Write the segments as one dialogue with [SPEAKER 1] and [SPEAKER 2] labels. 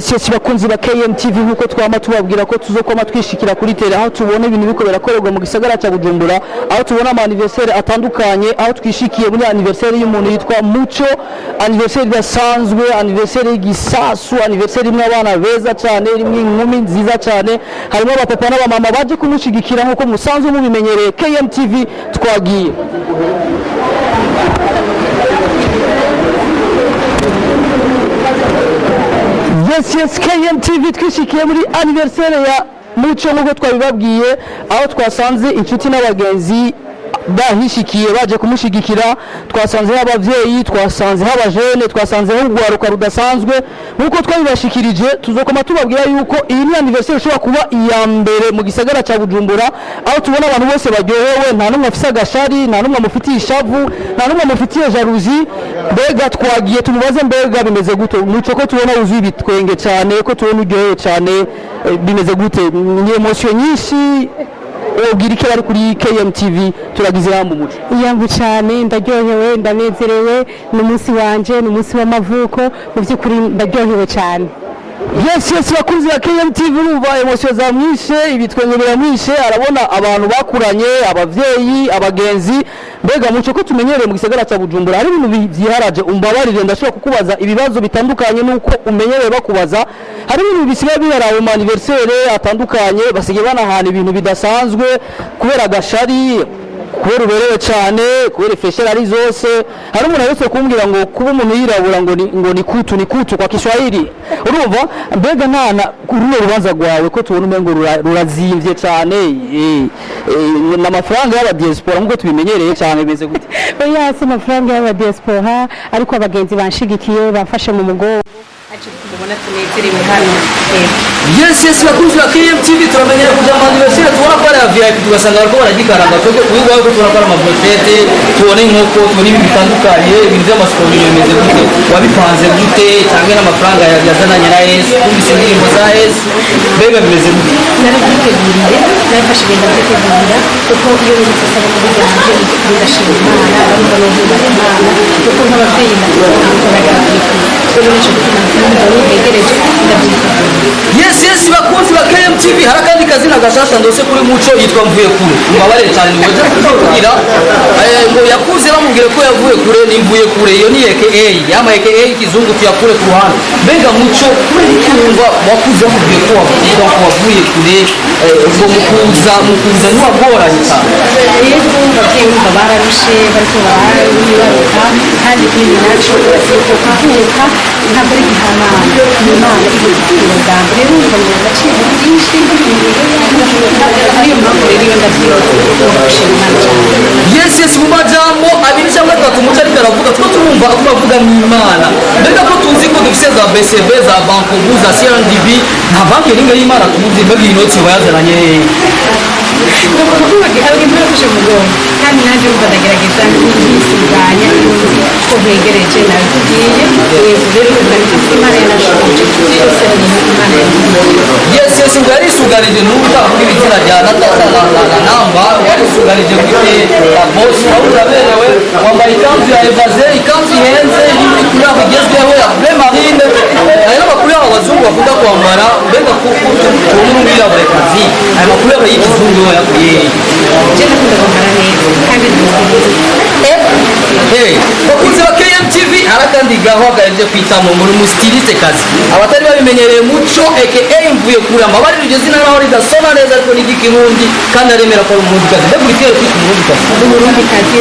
[SPEAKER 1] Yes bakunzi ba KMTV nkuko twama tubabwira ko tuzokoma twishikira kuri tele aho tubona ibintu biko birakorerwa mu gisagara cya Bujumbura aho tubona ama anniversaire atandukanye aho twishikiye muri anniversaire y'umuntu yitwa Muco anniversaire yasanzwe anniversaire y'igisasu anniversaire imwe abana beza cyane rimwe inkumi nziza cyane harimo abapapa n'abamama baje kumushigikira nkuko musanzwe mubimenyereye KMTV twagiye Yes KMTV twishikiye muri anniversaire ya Muco nkuko twabibabwiye aho twasanze inshuti n'abagenzi bahishikiye baje kumushigikira twasanze abavyeyi twasanze abajene twasanze urwaruka rudasanzwe nkuko twabibashikirije tuzokoma tubabwira yuko iyi ni anniversaire ishobora kuba iya mbere mu gisagara cya Bujumbura aho tubona abantu bose baryohewe nta numwe afise agashari nta numwe amufitiye ishavu nta numwe amufitiye jalousie mbega twagiye tumubaze mbega bimeze gute Muco ko tubona uzuye ibitwenge cyane ko tubona uryohewe cyane bimeze gute ni emotion nyinshi ubwira iki bari kuri KMTV turagize yambu Muco
[SPEAKER 2] yambu cyane ndaryohewe ndanezerewe n'umunsi wanje n'umunsi w'amavuko mu by'ukuri ndaryohewe cyane
[SPEAKER 1] Yes bakunzi ya KMTV urumva emotion zamwishe ibitwenge biramwishe arabona abantu bakuranye abavyeyi abagenzi mbega Muco ko tumenyereye mu gisagara cya Bujumbura hari ibintu byiharaje umbabarire ndashobora kukubaza ibibazo bitandukanye nuko umenyereye bakubaza hari ibintu bisigaye biharawe mu anniversaire atandukanye basigaye banahana ibintu bidasanzwe kubera gashari kubera uberewe cyane kubera feshera ari zose hari umuntu yose kumbwira ngo kuba umuntu yirabura ngo ni kutu kwa Kiswahili urumva mbega ntana runo rubanza rwawe ko tubona umengo rurazimvye cyane n'amafaranga y'aba diaspora nkuko tubimenyereye cyane beze gute
[SPEAKER 2] oya si amafaranga y'aba diaspora ariko abagenzi banshigikiye bafashe mu mugongo
[SPEAKER 3] tubona tunezerewe hano
[SPEAKER 1] yes bakunzi ba KMTV turamenyera kuja mu anniversaire tubona ko ari VIP tugasanga bariko baragikaranga twebwe uyu wawe ko turakora ama brochette tubone inkoko tubone ibintu bitandukanye ibintu by'amasoko bimeze gute wabipanze gute cyangwa n'amafaranga yazananye na Yesu kumvise indirimbo za Yesu mbega bimeze gute
[SPEAKER 3] narabiteguriye nafashe ibintu byitegurira kuko iyo uri gusaba mu biganje ndashima Imana ariko no vuba Imana kuko nk'ababyeyi nakoraga rero nicyo ntegereje
[SPEAKER 1] yes bakunzi ba KMTV harakandi kazina gashasha ndose kuri Muco yitwa mvuye kure mbabarire cyane niwoje kugira ngo yakuze bamubwire ko yavuye kure ni mvuye kure iyo ni AKA yama AKA kizungu tuyakure ku ruhande mbega Muco kumva wakuze bamubwire ko wavuye kure ubwo mukuza n'wagoranye cyane
[SPEAKER 3] rero ababyeyi bararushe bariko bararuka kandi kuri naco kuvuka ntabwo ari gihamana Imana ibitiro bwa mbere n'ubwo agaciro byinshi ariyo mpamvu rero iyo ndabyishimira
[SPEAKER 1] yes mu majambo abiri cyangwa atatu Muco ariko aravuga two turumva avuga n'Imana mbega ko tuzi ko dufise za BCB za Banco Buza CRDB nta banki ringa y'Imana tuzi mbega inoti bayazananye
[SPEAKER 3] kuko bagiye bafashe mu mugongo kandi nanjye umva ndagerageza kwisuganya ko begereje nabibwiye rero Imana yanashoboje byose Imana
[SPEAKER 1] yes ngo yarisugarije n'utavuga ibizina rya namba yarisugarije kuri boss aho uraberewe wambaye ikanzu ya evaze ikanzu ihenze iri kuri aho igezweho ya bleu marine ayo makuru y'abo bazungu bakunda kwambara mbega ko tubona umwirabure kazi ayo makuru y'abo y'ikizungu yakuye
[SPEAKER 3] je nakunda kwambara neza kandi
[SPEAKER 1] bakunze ba KMTV harakandi gaho agaje kwitamo muri mustiliste kazi abatari babimenyereye Muco AKA mvuye kure amabariro iryo zina naho ridasona neza ariko ni gikirundi kandi aremera ko umurundi kazi mbega urikere kwita umurundi kazi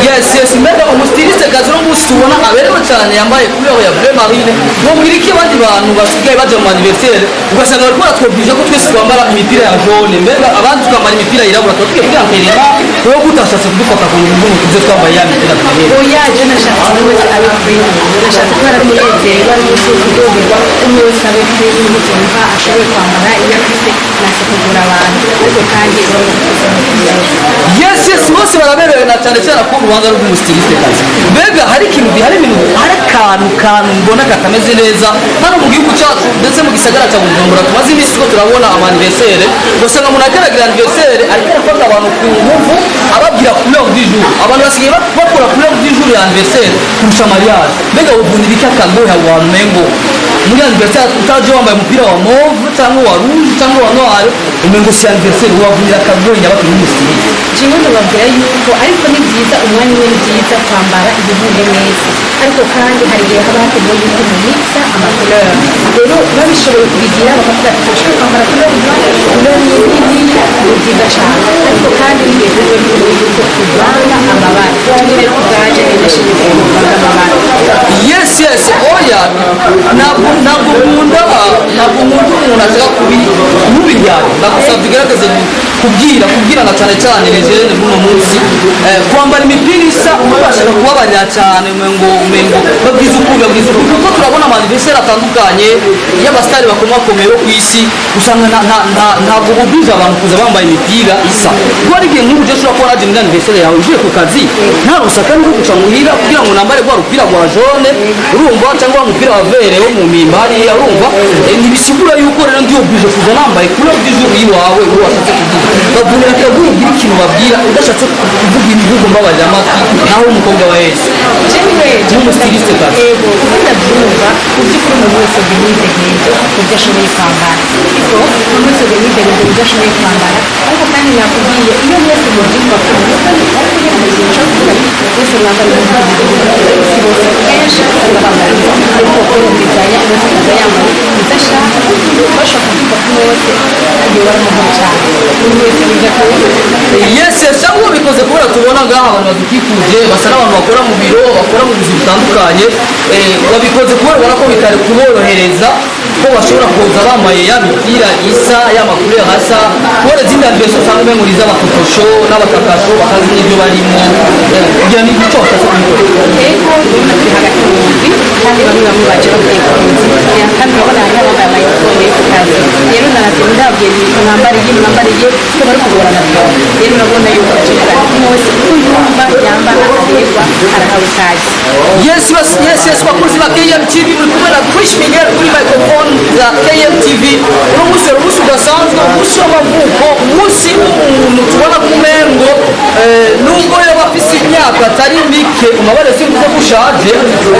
[SPEAKER 1] yes mbega umustiliste kazi no musi tubona aberewe cyane yambaye kuri aho ya bleu marine mubwira iki abandi bantu basigaye baje mu anniversaire ugasanga bariko baratwobije ko twese twambara imipira ya jaune mbega abandi tukambara imipira yirabura tugiye kugira nterema wowe gutashatse kudufata ku nguvu tuze twambaye ya mipira
[SPEAKER 3] oya je nashaka wese abikwiye nashaka ko aramunezero bari gusukurwa umwese abikwiye n'umutumva ashoboye kwambara iyo afite nasakugura abantu ariko kandi
[SPEAKER 1] yes bose baraberewe na cyane cyane ko urubanza rw'umustiliste kazi mbega hari ikintu hari ibintu hari akantu mbona katameze neza hano mu gihugu cyacu ndetse mu gisagara cya Bujumbura tumaze iminsi ko turabona ama anniversaire ugasanga umuntu ageragira anniversaire ariko afata abantu ku nguvu ababwira couleur du jour abantu basigaye bakora couleur du jour ya anniversaire kurusha mariage mbega ubundi bika kagoya wa mengo muri anniversaire utaje wambaye umupira wa mauve cyangwa wa rouge cyangwa wa noir umengo si anniversaire wavunira akagonya bakiri umusiri
[SPEAKER 3] jewe ndababwira yuko ariko ni byiza umwanya we ni byiza kwambara ibihuye neza ariko kandi hari igihe haba hakenewe yuko mumixa amacouleur rero babishoboye kubigira bakavuga ati turashobora kwambara couleur nini ni byiza cyane ariko kandi n'igihe rero yuko tuvanga amabara tumwe rero kubwaje nishimiye kuvanga amabara
[SPEAKER 1] yes oya ntabwo nkunda umuntu ashaka kubijyana ndagusabye ugerageze kubwirana cyane cyane legende muri uno munsi kwambara imipira isa ubashaka kubabarira cyane umengo babwiza ukuri kuko turabona amanniversaire atandukanye y'abasitari bakomakomeye bo ku isi usanga ntabwo bubwiza abantu kuza bambaye imipira isa kuko hari igihe nk'ubu uje ushobora kubona agenda anniversaire yawe uvuye ku kazi nta rusaka rwo guca muhira kugira ngo nambare rwa rupira rwa jaune urumva cyangwa umupira wa vere wo mu mimba hariya urumva ntibisigura yuko rero ndi oblige kuza nambaye couleur du jour iwawe uwo washatse kuvuga bavunira akaguye ugira ikintu babwira udashatse kuvuga ibivugo mbabarira amatwi naho umukobwa wa Yesu n'umustiliste kazi
[SPEAKER 3] yego kuko ndabyumva mu by'ukuri umuntu wese bimwitegereje ku byo ashoboye kwambara ariko umuntu wese bimwitegereje ku byo ashoboye kwambara ariko kandi nakubwiye iyo mwese mubyumva ko kandi kugira ngo zirusheho kuvuga bose mwambara ibintu si bose kenshi usanga bambaye ariko kubera bizanya bose akaza yambaye ibyo ashaka bashobora kuvuga ko bose igihe baramuha cyane buri wese biga ko
[SPEAKER 1] yes cyangwa bikoze kubera tubona ngaha abantu badukikuje basa n'abantu bakora mu biro bakora mu buzi butandukanye babikoze kubera ubona ko bitari kuborohereza ko bashobora kuza bambaye ya mipira isa y'amakurere hasa kubera izindi adresse usanga umengo ni iz'abatotosho n'abatakasho bakazi n'ibyo barimo kugira ngo icyo bashaka kubikora
[SPEAKER 3] ego ndabona turi hagati mu nzi kandi bamwe baje bavuye ku nzi kandi urabona hari abambaye amayifone ku kazi rero naratse ndababwiye mwambariye ko bari kugorana byose rero urabona yuko bakenera umuntu wese uko yumva yambara aberwa arahawe ikaze
[SPEAKER 1] yes bakunzi ba KMTV muri kumwe na Chris Miguel kuri microphone za KMTV uno munsi rero umunsi udasanzwe umunsi w'amavuko umunsi w'umuntu tubona ku mengo nubwo yaba afise imyaka atari mike umubare simvuze ko ushaje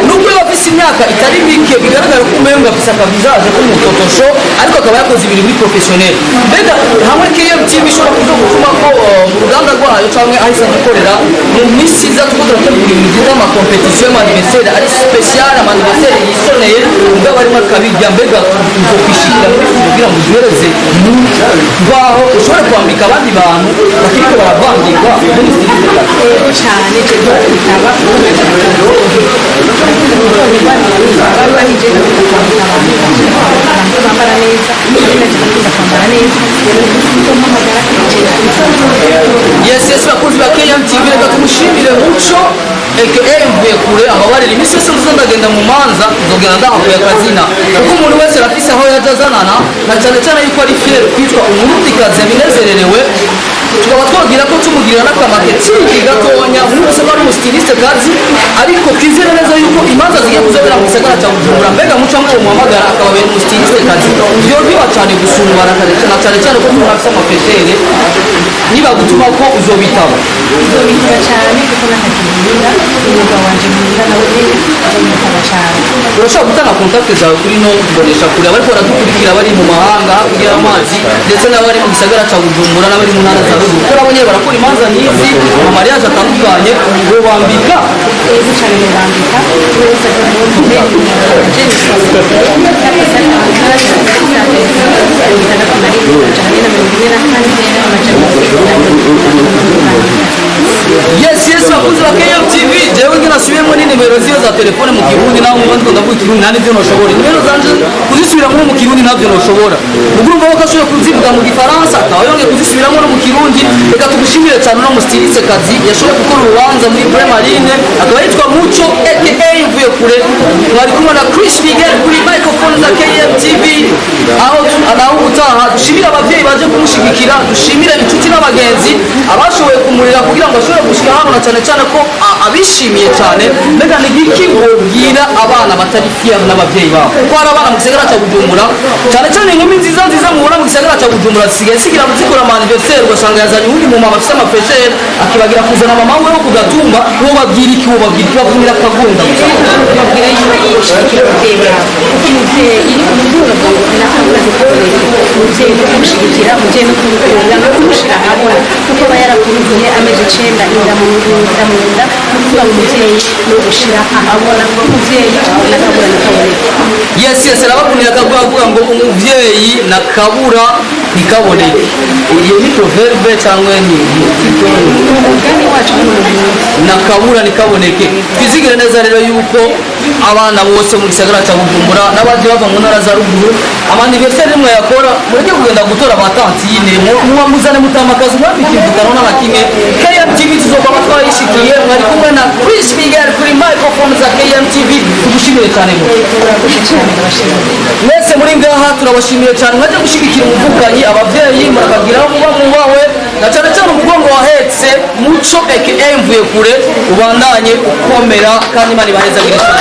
[SPEAKER 1] nubwo yaba afise imyaka itari mike bigaragara ko umengo afise akavizaje k'umutotosho ariko akaba yakoze ibintu muri professionnel mbega hamwe KMTV ishobora kuza gutuma ko mu ruganda rwayo cyangwa ahise gukorera mu minsi iza tuko turategura ibintu byitwa amakompetisiyo y'amanniversaire ari special amanniversaire yisoneye mbega barimo akabirya mbega uzo kwishikira muri kugira ngo ugereze vaho ushobore kwambika abandi bantu bakiriko baravangirwa muri stiliste
[SPEAKER 3] cyane cyo bitaba bambara neza kwambara neza
[SPEAKER 1] yes bakunzi ba KMTV reka tumushimire muco aka mvuye kure ababarira iminsi yose nzo ndagenda mu manza nzogenda ndahakuye akazina kuko umuntu wese arafise aho yajazanana na cyane cyane yuko ari fier kwitwa umurundikazi yabinezererewe tukaba twagira ko tumugirira n'akamaketi gatonya umuntu wese ari umustiliste kazi ariko twizere neza yuko imanza zigiye kuzobera mu gisagara cya Bujumbura mbega muco ngo muhamagara akababera umustiliste kazi byoryoha cyane gusumbana cyane cyane ko turafise amafeshere niba gutuma ko uzobitaba
[SPEAKER 3] cyane kuko nakagira umugabo wanje mwiza nawe azomutaba cyane
[SPEAKER 1] urashobora gutanga contact zawe kuri no kubonesha kure abariko baradukurikira bari mu mahanga kugira amazi ndetse n'abari mu gisagara cya Bujumbura n'abari mu ntara za Ruguru kuko abanye barakora imanza n'izi mu mariage atandukanye we wambika
[SPEAKER 3] cyane bambika wese azamuye
[SPEAKER 1] yes bakunzi ba KMTV jewe ngira nasubiyemo ni nimero ziyo za telefone mu Kirundi naho mu bandi ndavuga Kirundi nta n'ibyo noshobora nimero zanje kuzisubiramo mu Kirundi ntabyo noshobora mugurumva ko ashoboye kuzivuga mu Gifaransa akaba yongeye kuzisubiramo no mu Kirundi reka tugushimire cyane no mustiliste kazi yashoboye gukora urubanza muri Prime Marine akaba yitwa Muco aka mvuye kure mwari kumwe na Chris Miguel kuri microphone za KMTV aho utaha dushimira abavyeyi baje kumushigikira dushimira inshuti n'abagenzi abashoboye kumurira kugira ngo ashobore gushika hano na cyane cyane ko abishimiye cyane mbega ni iki wobwira abana batari fier n'abavyeyi babo ko hari abana mu gisagara cya Bujumbura cyane cyane inkumi nziza mubona mu gisagara cya Bujumbura zisigaye sigira zikora ama anniversaire ugasanga yazanye undi mu mama afite amafeshere akibagira kuzana mama we wo kugatumba wo babwira iki bavunira akagunda gusa
[SPEAKER 3] babwira yuko ushigikira umubyeyi wawe kuko umubyeyi umuvuga ngo nakabura zikaboneka umubyeyi no kumushyigikira umubyeyi no kumukunda no kumushyira ahabona kuko aba yarakuruhiye amezi 9 inda mu nda ni ukuvuga ngo umubyeyi no gushyira ahabona ngo umubyeyi nakabura nikaboneka.
[SPEAKER 4] Yes arabakundira akavuga avuga ngo umubyeyi nakabura nikaboneke. Iyo ni proverbe cyangwa ni
[SPEAKER 3] umugani wacu
[SPEAKER 4] nakabura nikaboneke. Twizigire neza rero yuko abana bose mu gisagara cya Bujumbura n'abaje bava mu ntara za ruguru amanniversaire rimwe yakora mureke kugenda gutora abatantine muba muzane mutamakaza mwabikindukana n'abakimwe. KMTV tuzoba batwayishikiye mwari kumwe na Chris Miguel kuri microphone za KMTV. Tugushimire cyane mwese muri ngaha, turabashimiye cyane mwaje gushigikira umuvukanyi abavyeyi murakagira muba mubawe na cyane cyane umugongo wahetse muco aka mvuye kure ubandanye ukomera kandi Imana ibahezagire cyane.